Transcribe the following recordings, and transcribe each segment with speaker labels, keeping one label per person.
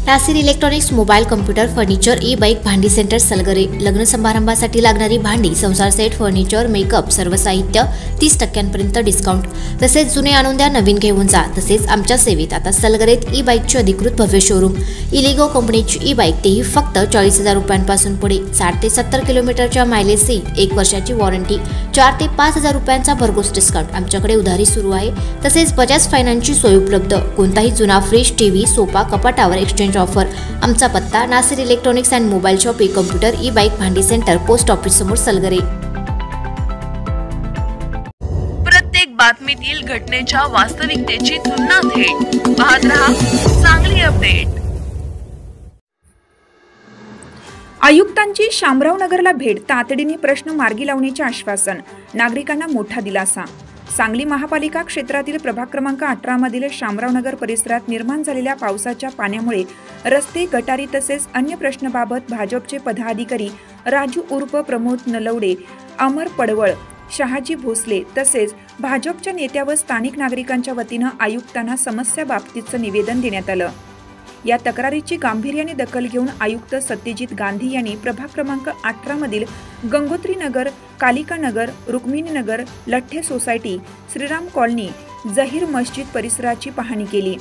Speaker 1: Nasir electronics mobile computer furniture e bike भांडी centre Salgare. लग्न समारंभासाठी लागणारी भांडी संसार सेट फर्निचर मेकअप सर्व साहित्य 30% डिस्काउंट। तसेच जुने आणून द्या नवीन घेऊन जा। तसेच आमच्या सेवेत आता सलगरेत ई बाईकचे अधिकृत भव्य शोरूम इलिगो कंपनीची ई बाईक तेही फक्त 40,000 रुपयांपासून पुढे। 60 ते 70 किलोमीटरच्या मायलेजची 1 वर्षाची वॉरंटी 4 ते 5,000 रुपयांचा भरघोस डिस्काउंट। आमच्याकडे उधारी सुरू आहे। तसेच बजाज फायनान्सची सोय उपलब्ध। कोणताही जुना फ्रीज टीव्ही सोफा कपाटावर एक्सचेंज ऑफर। आमचा पत्ता Nasir electronics and mobile shop ई कॉम्प्युटर ई बाईक भांडी सेंटर पोस्ट ऑफिस समोर सलगरे।
Speaker 2: प्रत्येक बातमीतील घटनेच्या वास्तविकतेची तुलना थेट पाहत रहा चांगली अपडेट।
Speaker 3: आयुक्तांची शामराव नगरला भेट, तातडीने प्रश्न मार्गी लावण्याचे आश्वासन, नागरिकांना मोठा दिलासा। सांगली महापालिका क्षेत्रातील प्रभाग क्रमांक 18 मधील शामराव नगर परिसरात निर्माण झालेल्या पावसाच्या पाण्यामुळे रस्ते गटारी तसेच अन्य प्रश्नाबाबत भाजपचे पदाधिकारी राजू उर्फ प्रमोद नलवडे, अमर पडवळ, शहाजी भोसले तसेच भाजपच्या नेत्या व स्थानिक नागरिकांच्या वतीनं आयुक्तांना समस्या बाबतीचं निवेदन देण्यात आलं। या तक्रारीची गांभीर्याने दखल घेऊन आयुक्त सत्यजित गांधी यांनी प्रभाग क्रमांक 18 मधील गंगोत्री नगर, कालिका नगर, रुक्मिणी नगर, लठ्ठे सोसायटी, श्रीराम कॉलनी, जहीर मस्जिद परिसराची पाहणी केली।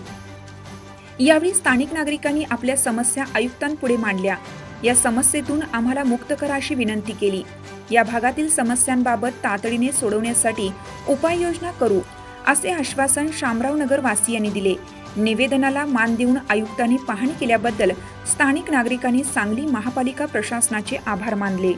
Speaker 3: यावेळी स्थानिक नागरिकांनी आपल्या समस्या आयुक्तांपुढे मांडल्या। या समस्येतून आम्हाला मुक्त करा अशी विनंती केली। या भागातील समस्यांबाबत तातडीने सोडवण्यासाठी उपाययोजना करू असे आश्वासन शामराव नगर वासियांनी दिले। निवेदनाला मान देऊन आयुक्तांनी पाहणी केल्याबद्दल स्थानिक नागरिकांनी सांगली महापालिका प्रशासनाचे आभार मानले।